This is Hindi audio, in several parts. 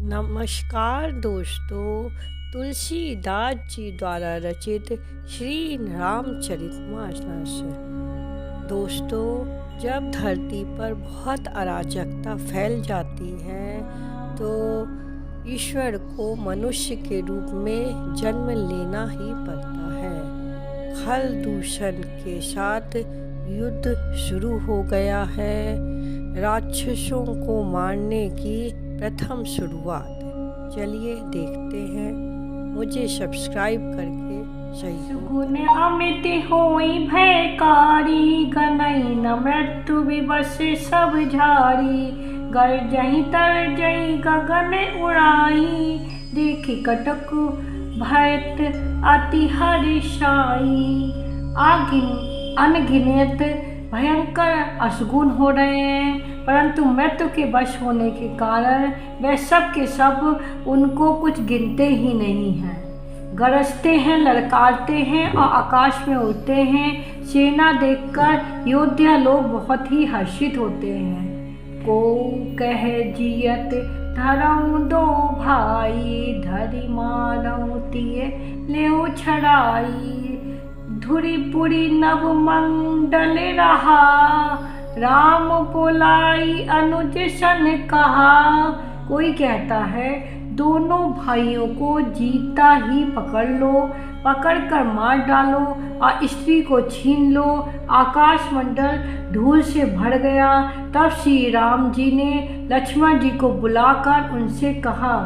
नमस्कार दोस्तों, तुलसीदास जी द्वारा रचित श्री रामचरितमानस। दोस्तों, जब धरती पर बहुत अराजकता फैल जाती है तो ईश्वर को मनुष्य के रूप में जन्म लेना ही पड़ता है। खल दूषण के साथ युद्ध शुरू हो गया है। राक्षसों को मारने की प्रथम शुरुआत। चलिए देखते हैं। मुझे सब्सक्राइब करके सहयोग। गुण अमित होई भयकारी, गनई न मृत्यु विवश सब झारी। गर्जहि तरजहि गगन उड़ाई, देखि कटक भयत अति हर्षाई। अनगिनत भयंकर अशगुन हो रहे हैं, परंतु मृत्यु के वश होने के कारण वे सब के सब उनको कुछ गिनते ही नहीं हैं। गरजते हैं, ललकारते हैं और आकाश में उड़ते हैं। सेना देखकर योद्धा लोग बहुत ही हर्षित होते हैं। को कह जियत धरऊं दो भाई, धरि मारऊं तिय लेऊ छड़ाई। धुरीपुरी नव मंडल रहा, राम बोलाई अनुज सन कहा। कोई कहता है दोनों भाइयों को जीता ही पकड़ लो, पकड़ कर मार डालो और स्त्री को छीन लो। आकाश मंडल धूल से भर गया। तब श्री राम जी ने लक्ष्मण जी को बुलाकर उनसे कहा,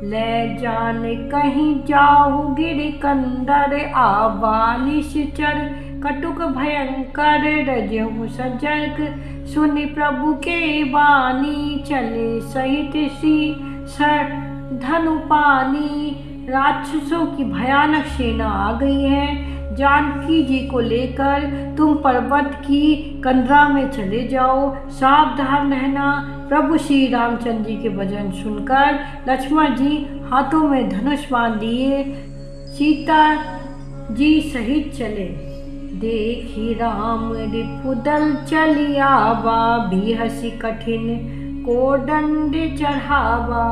ले जान कहीं जाऊ गिर कंदर, आवा निश्चर कटुक भयंकर। रजहु सजग सुनि प्रभु के वाणी, चले सहित श्री धनु पानी। राक्षसों की भयानक सेना आ गई है। जानकी जी को लेकर तुम पर्वत की कंदरा में चले जाओ, सावधान रहना। प्रभु श्री रामचंद्र जी के वचन सुनकर लक्ष्मण जी हाथों में धनुष बांध लिए सीता जी सहित चले। देखी राम रिपुदल चलियावा, बिहसी कठिन को दंड चढ़ावा।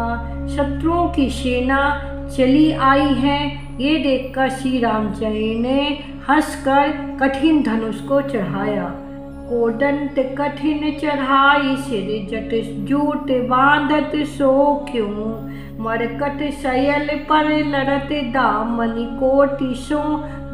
शत्रुओं की सेना चली आई है। ये देखकर श्री रामचंद्र ने हंसकर कठिन धनुष को चढ़ाया। कोदंत कठिन चढ़ाई, सिर जट जूट बांधत सो क्यों। मरकट सयल पर लड़त दामनि, कोटि सो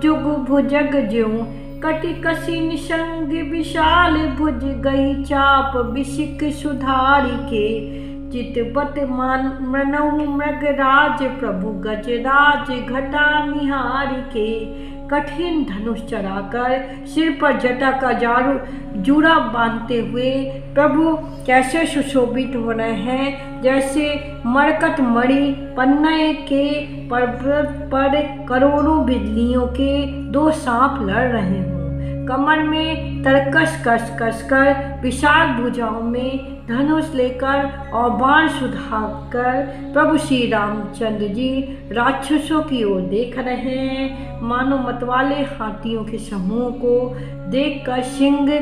जुग भुजग ज्यों। कटि कसी निसंग विशाल भुज, गई चाप बिसिक सुधारी के। चितपत मनहु मृगराज, प्रभु गजराज घटा निहारी के। कठिन धनुष चढ़ाकर सिर पर जटा का जूड़ा बांधते हुए प्रभु कैसे सुशोभित हो रहे हैं, जैसे मरकट मणि पन्ने के पर्वत पर करोड़ों बिजलियों के दो सांप लड़ रहे हों। कमर में तरकस कस कर विशाल भुजाओं में धनुष लेकर और बाण सुधाकर प्रभु श्री रामचंद्र जी राक्षसों की ओर देख रहे हैं। मानो मतवाले हाथियों के समूह को देखकर सिंह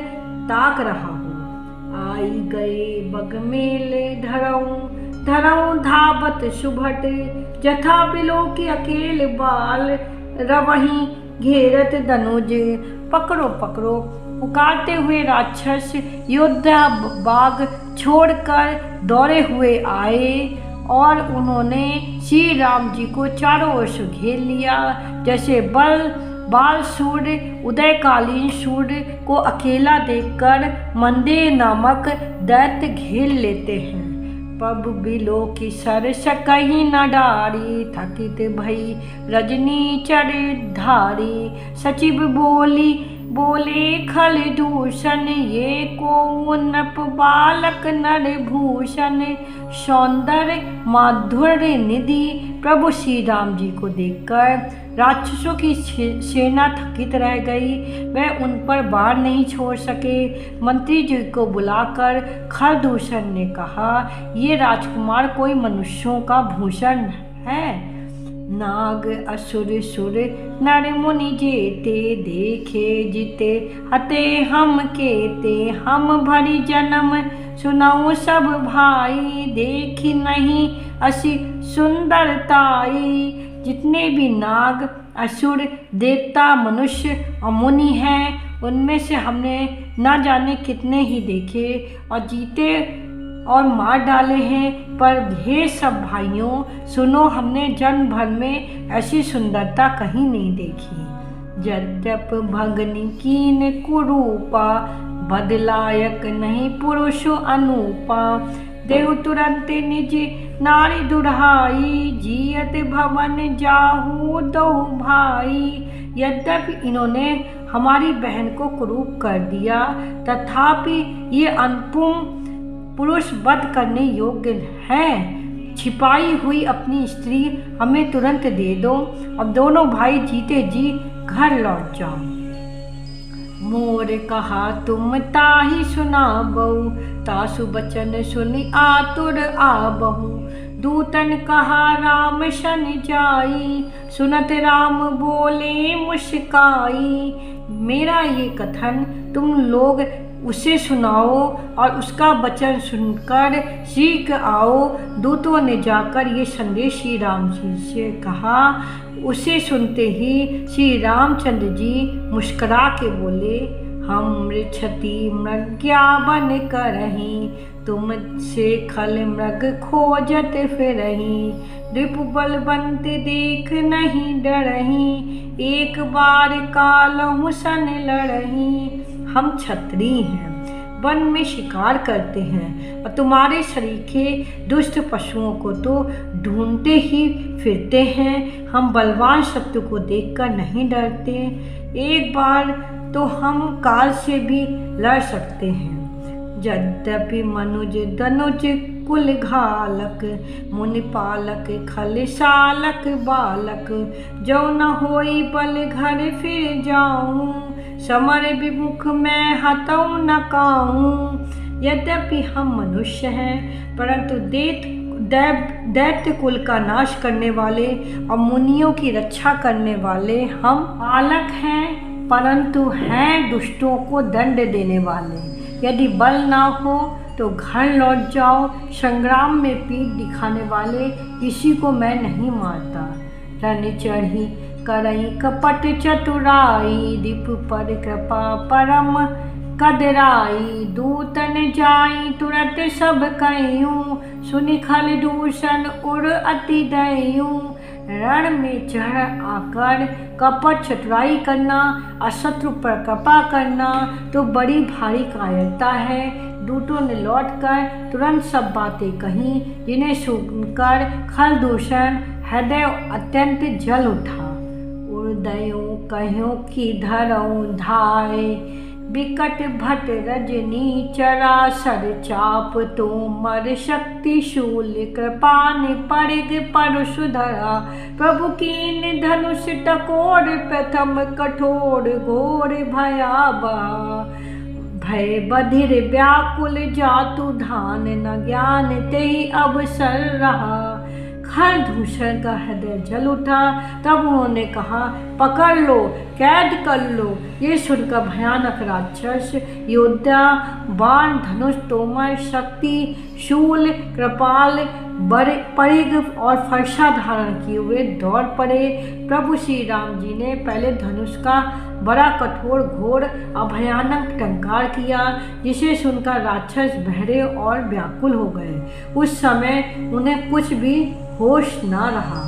ताक रहा हो। आई गए बगमेले धरऊं धावत सुभट, जथा बिलो की अकेल बाल। रवहीं घेरत धनुज, पकड़ो पकड़ो पुकारते हुए राक्षस योद्धा बाग छोड़कर दौड़े हुए आए और उन्होंने श्री राम जी को चारों ओर से घेर लिया। जैसे बाल सूर्य उदयकालीन सूर्य को अकेला देखकर मंदेर नामक दैत्य घेर लेते हैं। पब बिलो की सर सकही न डारी, थकित भई रजनी चढ़ धारी। सचिव बोले खल दूषण, ये को नप बालक नर भूषण। सौंदर्य माधुर्य निधि प्रभु श्री राम जी को देखकर राक्षसों की सेना थकित रह गई। वह उन पर बाण नहीं छोड़ सके। मंत्री जी को बुलाकर खरदूषण ने कहा, ये राजकुमार कोई मनुष्यों का भूषण है। नाग असुर सुर नर मुनि जेते, देखे जिते हते हम केते। हम भरी जन्म सुनाऊं सब भाई, देखी नहीं असी सुंदरताई। जितने भी नाग, असुर, देवता, मनुष्य और मुनि हैं, उनमें से हमने न जाने कितने ही देखे और जीते और मार डाले हैं। पर हे सब भाइयों, सुनो, हमने जन्म भर में ऐसी सुंदरता कहीं नहीं देखी। यद्यप भगनी कीन कुरूपा, बदलायक नहीं पुरुष अनूपा। देहु तुरंत निज नारी दुढ़ाई, जियत भवन जाहू दहु भाई। यद्यपि इन्होंने हमारी बहन को कुरूप कर दिया, तथापि ये अनुपम पुरुष वध करने योग्य हैं। छिपाई हुई अपनी स्त्री हमें तुरंत दे दो और दोनों भाई जीते जी घर लौट जाओ। मोर कहा तुम ताहि सुना बहु, तासु बचन सुनि आतुर आबहु। दूतन कहा राम शन जाई, सुनत राम बोले मुस्काई। मेरा ये कथन तुम लोग उसे सुनाओ और उसका वचन सुनकर शीघ्र आओ। दूतों ने जाकर ये संदेश श्री राम जी से कहा। उसे सुनते ही श्री रामचंद्र जी मुस्कुरा के बोले, हम मृक्षति मृग्या बन करहीं, तुम से खल मृग खोजत फिरहीं। रिपु बलवंत देख नहीं डरहीं, एक बार कालहु सन लड़हीं। हम क्षत्रिय हैं, वन में शिकार करते हैं और तुम्हारे सरीखे दुष्ट पशुओं को तो ढूंढते ही फिरते हैं। हम बलवान शत्रु को देखकर नहीं डरते, एक बार तो हम काल से भी लड़ सकते हैं। यद्यपि मनुज दनुज कुल घालक, मुनि पालक खल सालक बालक। जो न होई बल घर फिर जाऊं, समर विमुख मैं हतऊ न काऊं। यद्यपि हम मनुष्य हैं, परंतु दैत्य कुल का नाश करने वाले और मुनियों की रक्षा करने वाले हम बालक हैं, परंतु हैं दुष्टों को दंड देने वाले। यदि बल ना हो तो घर लौट जाओ। संग्राम में पीठ दिखाने वाले किसी को मैं नहीं मारता। रण चढ़ी करई कपट चतुराई, दीप पर कृपा परम कदराई। दूतन जाई तुरत सब कयूं, सुनि खल दूषण उर अति दयूं। रण में चढ़ आकर कपट चतुराई करना, अशत्रु पर कृपा करना तो बड़ी भारी कायरता है। दूतों ने लौटकर तुरंत सब बातें कहीं, जिन्हें सुनकर खल दूषण हृदय अत्यंत जल उठा। उदयों कह्यों की धरऊं धाय, विकट भट रजनी चरासर चाप। तोमर शक्ति शूल कृपान परिग परशुधरा। प्रभु कीन धनुष टकोर प्रथम कठोर घोर भयावह। भय बधिर व्याकुल जातु धान, न ज्ञान तेहि अवसर रहा। खल दूषण का हृदय जल उठा। तब उन्होंने कहा, पकड़ लो, कैद कर लो। ये सुनकर भयानक राक्षस योद्धा बाण धनुष तोमर शक्ति शूल कृपाल परिग और फरसा धारण किए हुए दौड़ पड़े। प्रभु श्री राम जी ने पहले धनुष का बड़ा कठोर घोर और भयानक टंकार किया, जिसे सुनकर राक्षस बहरे और व्याकुल हो गए। उस समय उन्हें कुछ भी होश न रहा।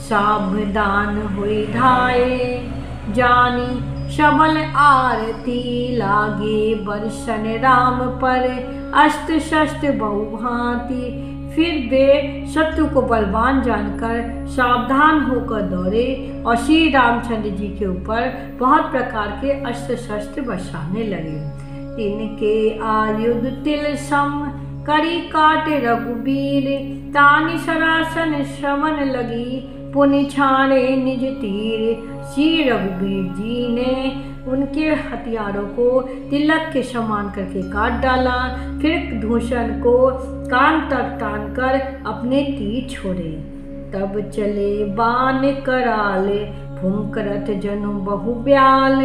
सावधान हुई धाये जानी सबल आरती। लागे बरसन राम पर अस्त्र शस्त्र बहुभांति। फिर वे शत्रु को बलवान जानकर सावधान होकर दौड़े और श्री रामचंद्र जी के ऊपर बहुत प्रकार के अस्त्र शस्त्र बरसाने लगे। तिनके आयुध तिल सम करी काट रघुबीर। तानि सरासन श्रवण लगी पुनि छाड़े निज तीर। श्री रघुबीर जी ने उनके हथियारों को तिलक के समान करके काट डाला। फिर दूषण को कान तक तान कर अपने तीर छोड़े। तब चले बाण कराल फुंकरत जनु बहु ब्याल।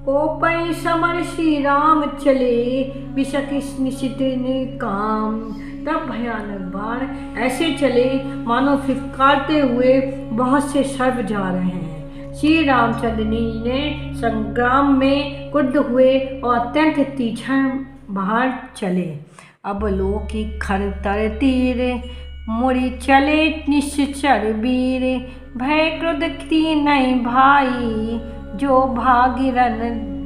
ओपै समर श्री राम चले, बिसकिस निशित काम। तब भयानक बाण ऐसे चले मानो फिटकारते हुए बहुत से सर्प जा रहे हैं। श्री रामचंद्र ने संग्राम में क्रुद्ध हुए और अत्यंत तीक्ष्ण बाण चले। अब लोग की खरतर तीर, मुड़ी चले निश्चर वीर। भय क्रोध की नहीं भाई, जो भागीरन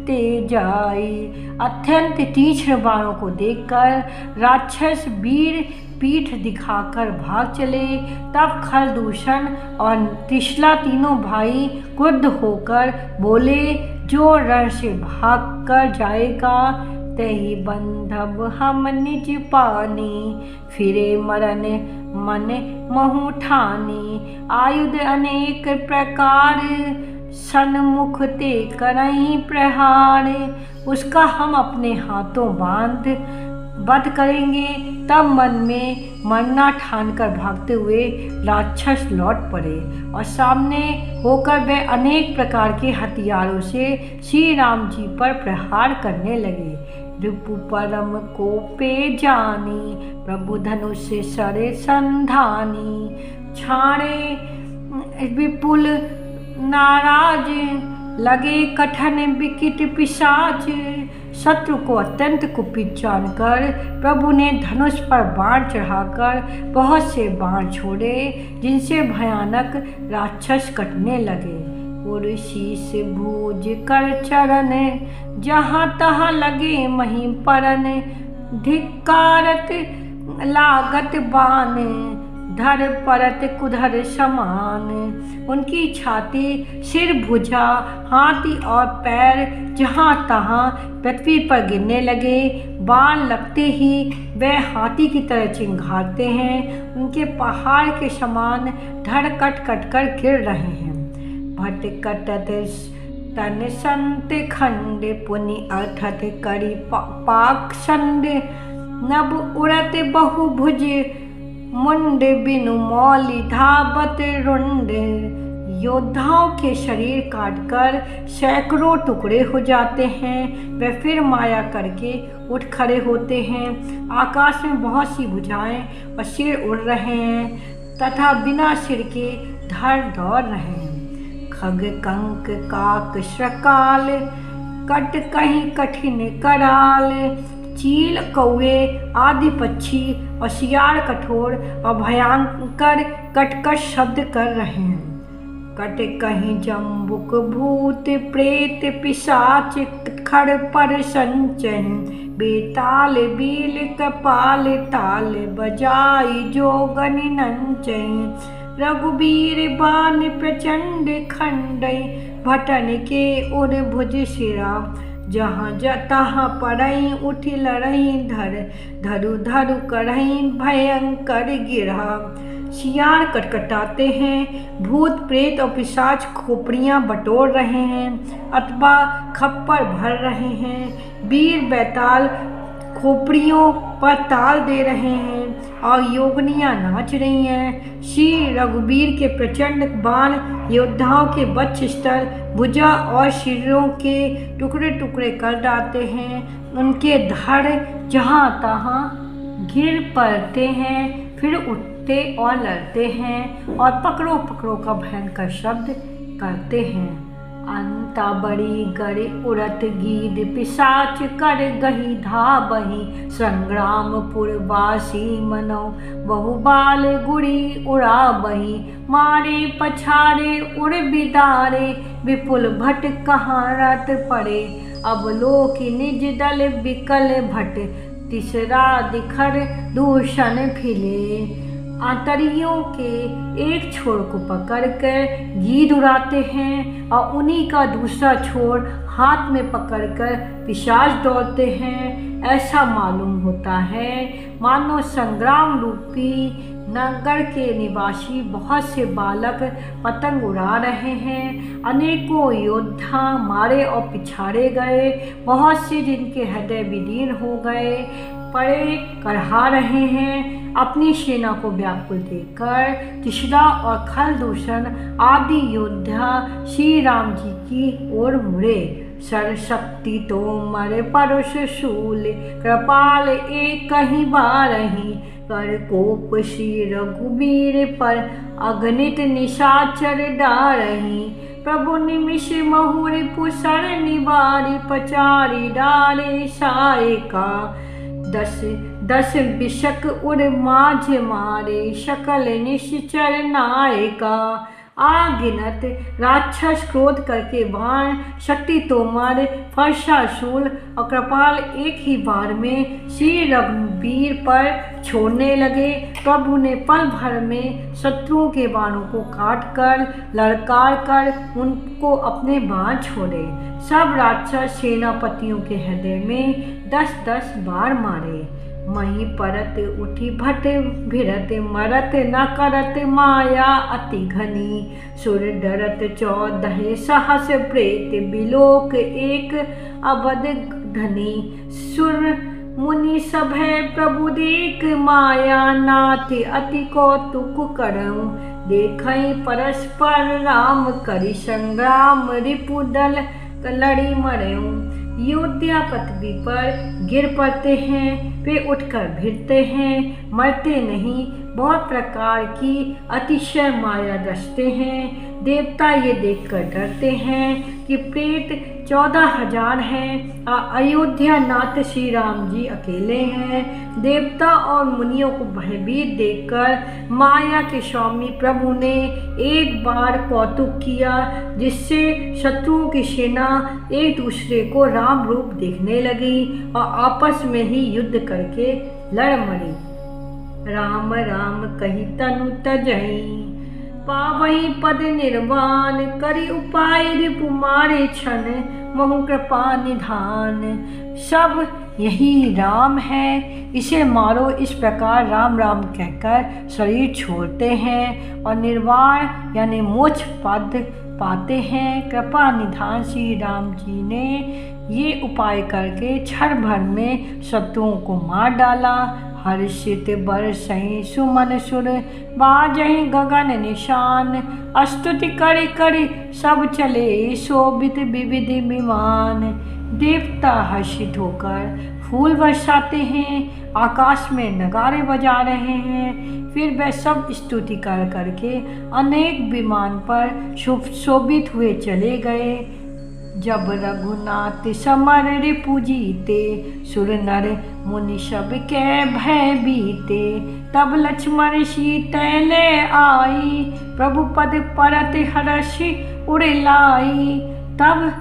दे जाई। अत्यंत तीक्ष्ण बाणों को देखकर राक्षस वीर पीठ दिखाकर भाग चले। तब खरदूषण और त्रिशला तीनों भाई क्रुद्ध होकर बोले, जो रण से भाग कर जाएगा तही बंधब हम निज पानी। फिरे मरन मन महु ठानी, आयुध अनेक प्रकार सन्मुख ते करहीं प्रहार। उसका हम अपने हाथों बांध वध करेंगे। तब मन में मरना ठानकर भागते हुए राक्षस लौट पड़े और सामने होकर वे अनेक प्रकार के हथियारों से श्री राम जी पर प्रहार करने लगे। रिपु परम कोपे जानी, प्रभु धनुष सरे संधानी। छाड़े विपुल नाराज, लगे कठन विकट पिशाच। शत्रु को अत्यंत कुपित जानकर प्रभु ने धनुष पर बाण चढ़ाकर बहुत से बाण छोड़े, जिनसे भयानक राक्षस कटने लगे। और शीश भूज कर चरण, जहाँ तहाँ लगे मही परन। धिक्कारत लागत बाण, धर परत कुधर समान। उनकी छाती, सिर, भुजा, हाथी और पैर जहाँ तहाँ पृथ्वी पर गिरने लगे। बाण लगते ही वे हाथी की तरह चिंघाड़ते हैं। उनके पहाड़ के समान धड़ कट कट कर गिर रहे हैं। भटकटत तन संत खंड, पुनि अर्थत करी पाक संड। नभ उड़त बहुभुज, मुंड बिनु मौली धावत रुंड। योद्धाओं के शरीर काटकर सैकड़ों टुकड़े हो जाते हैं। वे फिर माया करके उठ खड़े होते हैं। आकाश में बहुत सी भुजाएं और सिर उड़ रहे हैं तथा बिना सिर के धड़ दौड़ रहे हैं। खग कंक काक श्रकाल, कट कहीं कठिन कराल। चील, कौवे आदि पक्षी और सियार कठोर और भयंकर कटकट शब्द कर रहे हैं। कट कहीं जम्बुक भूत प्रेत पिशाच, खड़ पर संचय। बेताल बील कपाल ताल, बजाई जोगन नंचय। रघुबीर बाण प्रचंड खंडय, भटन के उर भुज शिरा। जहाँ तहाँ पड़ई उठ लड़ई धर, धरु धरु करई भयंकर गिरा। सियार कटकटाते हैं, भूत प्रेत और पिशाच खोपड़ियाँ बटोर रहे हैं अथवा खप्पर भर रहे हैं। वीर बैताल खोपड़ियों पर ताल दे रहे हैं और योगनियाँ नाच रही हैं। श्री रघुबीर के प्रचंड बाण योद्धाओं के वक्षस्थल, भुजा और सिरों के टुकड़े टुकड़े कर डालते हैं। उनके धड़ जहाँ तहाँ गिर पड़ते हैं, फिर उठते और लड़ते हैं और पकड़ो पकड़ो का भयंकर शब्द करते हैं। अंता बड़ी गरे उड़त गीद, पिशाच कर गही धाबही। संग्रामपुर वासी मनो, बहुबाल गुड़ी उड़ा बही। मारे पछारे उड़ बिदारे, विपुल भट कहाँ रत पड़े। अब लोक निज दल विकल भट, तीसरा दिखर दूषण फिले। आंतरियों के एक छोर को पकड़कर गीद उड़ाते हैं और उन्हीं का दूसरा छोर हाथ में पकड़कर पिशाच दौड़ते हैं। ऐसा मालूम होता है मानो संग्राम रूपी नगर के निवासी बहुत से बालक पतंग उड़ा रहे हैं। अनेकों योद्धा मारे और पिछाड़े गए, बहुत से जिनके हृदय विदीर्ण हो गए पड़े करहा रहे हैं। अपनी सेना को व्याकुल देखकर त्रिशला और खरदूषण आदि योद्धा श्री राम जी की ओर मुड़े। सरशक्ति तोमर परुष शूल, कृपाल एक ही बारही, कर कोप श्री रघुबीर पर, अगणित निशाचर डारही। प्रभु निमिष महुरि पुसर निवारि, पचारि डारे सायका, दस दस बिशक उर माझ मारे, सकल निश्चर नायका। आगिनत राक्षस क्रोध करके बाण, शक्ति तोमर, फरसा शूल और कृपाल एक ही बार में श्री रघुवीर पर छोड़ने लगे। प्रभु ने पल भर में शत्रुओं के बाणों को काट कर ललकार कर उनको अपने बाण छोड़े। सब राक्षस सेनापतियों के हृदय में 10-10 बाण मारे। मही परत उठी भट भिरत, मरत न करत माया अति घनी, सुर डरत 14 सहस प्रेत, बिलोक एक अबद धनी। सुर मुनि सभय प्रभु देख माया, नाथ अति कौतुक करऊं, देखई परस्पर राम करि संग्राम, रिपुदल लड़ी मरऊं। योद्धा पृथ्वी पर गिर पड़ते हैं, वे उठकर भिड़ते हैं, मरते नहीं। बहुत प्रकार की अतिशय माया दसते हैं। देवता ये देखकर डरते हैं कि प्रेत 14,000 हैं, अयोध्या नाथ श्री राम जी अकेले हैं। देवता और मुनियों को भयभीत देखकर माया के स्वामी प्रभु ने एक बार कौतुक किया, जिससे शत्रुओं की सेना एक दूसरे को राम रूप देखने लगी और आपस में ही युद्ध करके लड़ मरी। राम राम कही तनु तजई, पावई पद निर्वाण, करी उपाय रिपु मारे छन, महु कृपा निधान। सब यही राम है, इसे मारो, इस प्रकार राम राम कहकर शरीर छोड़ते हैं और निर्वाण यानी मोक्ष पद पाते हैं। कृपा निधान श्री राम जी ने ये उपाय करके क्षण भर में शत्रुओं को मार डाला। हर्षित बरसहि सुमन सुर, बाजहि गगन निशान, स्तुति करि करि सब चले, शोभित विविध विमान। देवता हर्षित होकर फूल बरसाते हैं, आकाश में नगारे बजा रहे हैं। फिर वह सब स्तुति कर करके अनेक विमान पर शोभित हुए चले गए। जब रघुनाथ समर रिपु जीते, सुर नर मुनि सब के भय बीते। तब लक्ष्मण सीता ले आई, प्रभु पद परत हर्ष उड़े लाई। तब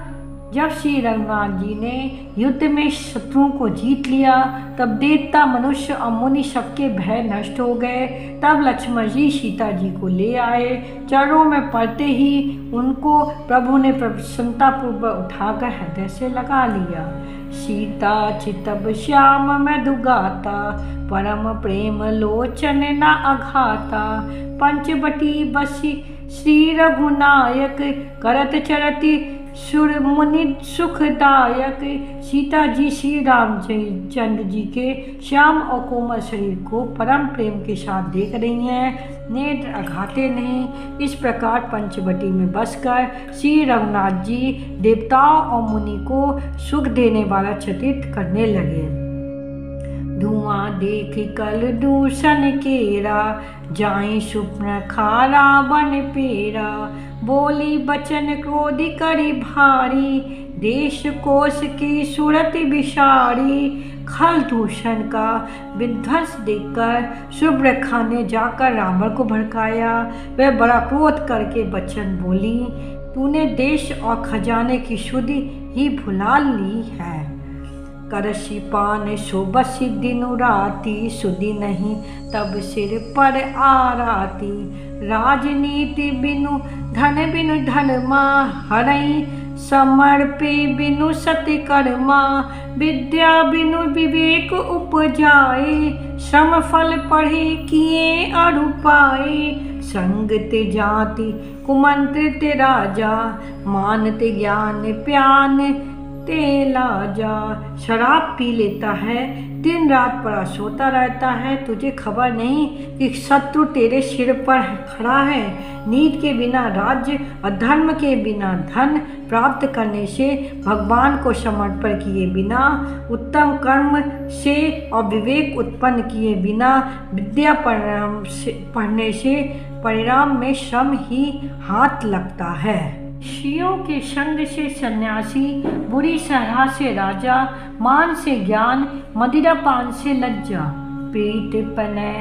जब श्री रघुनाथ जी ने युद्ध में शत्रुओं को जीत लिया, तब देवता मनुष्य और मुनि सबके भय नष्ट हो गए। तब लक्ष्मण जी सीता जी को ले आए। चरणों में पड़ते ही उनको प्रभु ने प्रसन्नतापूर्वक उठाकर हृदय से लगा लिया। सीता चितब श्याम मधुगाता, परम प्रेम लोचन न अघाता। पंचवटी बसी श्री रघुनायक, करत चरति सुर मुनि सुखदायक। सीता जी श्री रामचंद्र जी के श्याम और कोमल शरीर को परम प्रेम के साथ देख रही हैं, नेत्र अघाते नहीं। इस प्रकार पंचवटी में बसकर श्री रघुनाथ जी देवताओं और मुनि को सुख देने वाला चित्रित करने लगे। धुआं देख कल दूषण केरा, जाई स्वप्न खा रावण पेरा। बोली बचन क्रोधि करी भारी, देश कोश की सूरत विषारी। खल दूषण का विध्वंस देखकर सुब्रखा ने जाकर रावण को भड़काया। वह बड़ा क्रोध करके बचन बोली, तूने देश और खजाने की शुद्धि ही भुला ली है। करसी पान शोभसी दिनु राती, सुधि नहीं तब सिर पर आराती। राजनीति बिनु धनमा, हरई समर्पे बिनु सत्कर्मा। विद्या बिनु विवेक उपजाए, श्रम फल पढ़े किए अरु पाए। संगत जाति कुमंत्रित राजा, मानते ज्ञान प्यान तेला जा। शराब पी लेता है दिन रात पड़ा सोता रहता है। तुझे खबर नहीं कि शत्रु तेरे सिर पर खड़ा है। नीति के बिना राज्य और धर्म के बिना धन प्राप्त करने से, भगवान को समर्पण किए बिना, उत्तम कर्म से और विवेक उत्पन्न किए बिना विद्या पढ़ने से परिणाम में श्रम ही हाथ लगता है। ऋषियों के संग से सन्यासी, बुरी सलाह से राजा, मान से ज्ञान, मदिरा पान से लज्जा, पीठ पने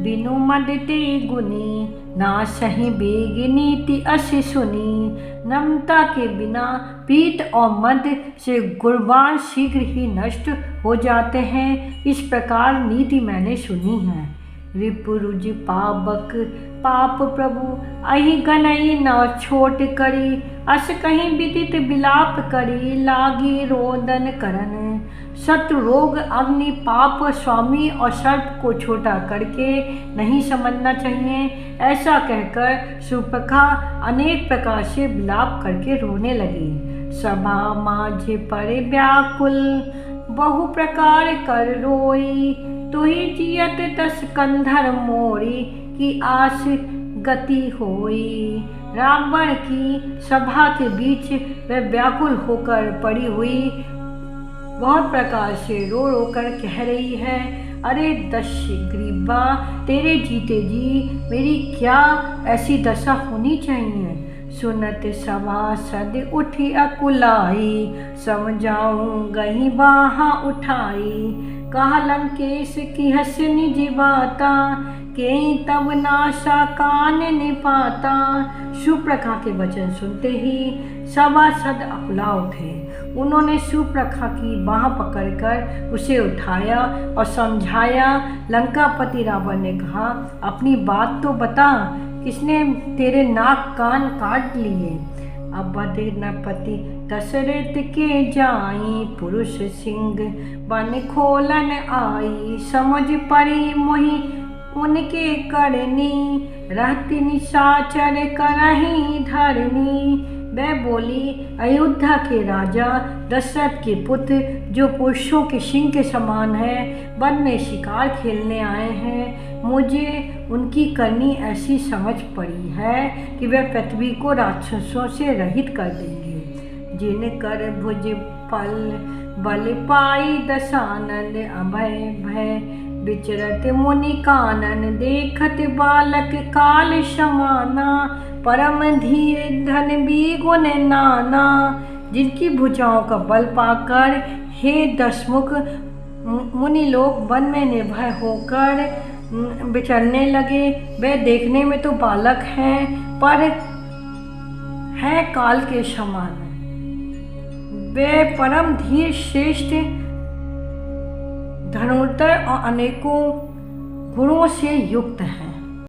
बिनु मद ते गुनी, ना सही बेग नीति अस सुनी। नम्रता के बिना पीठ और मद से गुणवान शीघ्र ही नष्ट हो जाते हैं। इस प्रकार नीति मैंने सुनी है। रिपुरुज पावक पाप प्रभु, अहि गनई न छोट करी, अस कहीं विदित विलाप करी, लागी रोदन करन। शत्रु रोग अग्नि पाप स्वामी और सर्प को छोटा करके नहीं समझना चाहिए। ऐसा कहकर सुपखा अनेक प्रकार से विलाप करके रोने लगी। सभा माझे पर व्याकुल, बहु प्रकार कर रोई, तुहि जियत दस कंधर मोरी, की आस गति होई। रावण की सभा के बीच वह व्याकुल होकर पड़ी हुई बहुत प्रकार से रो रो कर कह रही है, अरे दशग्रीवा, तेरे जीते जी मेरी क्या ऐसी दशा होनी चाहिए। सुनत सभासद उठी अकुलाई, समझाऊं गही बाहा उठाई। कहा लंकेश की हस निज बाता, के तब नाशा कान निपाता। सुप्रखा के वचन सुनते ही सभासद अकुला उठे। उन्होंने सुप्रखा की बाह पकड़कर उसे उठाया और समझाया। लंकापति रावण ने कहा, अपनी बात तो बता, किसने तेरे नाक कान काट लिए। अवधनपति दशरथ के जाई, पुरुष सिंह बन खोलन आई। समझ पड़ी मोहि उनके करनी, रहती निशाचर करही धरनी। वह बोली, अयोध्या के राजा दशरथ के पुत्र जो पुरुषों के सिंह के समान है, वन में शिकार खेलने आए हैं। मुझे उनकी करनी ऐसी समझ पड़ी है कि वह पृथ्वी को राक्षसों से रहित कर देंगे। जिन कर भुज पल बल पाई दशानन, अभय भय विचरत मुनि कानन। देखत बालक काल समाना, परम धीर धन भी गुण नाना। जिनकी भुजाओं का बल पाकर हे दशमुख मुनि लोग वन में निर्भय होकर विचरने लगे। वे देखने में तो बालक हैं, पर है काल के समान। वे परम धीर श्रेष्ठ धनुर्धर और अनेकों गुणों से युक्त हैं।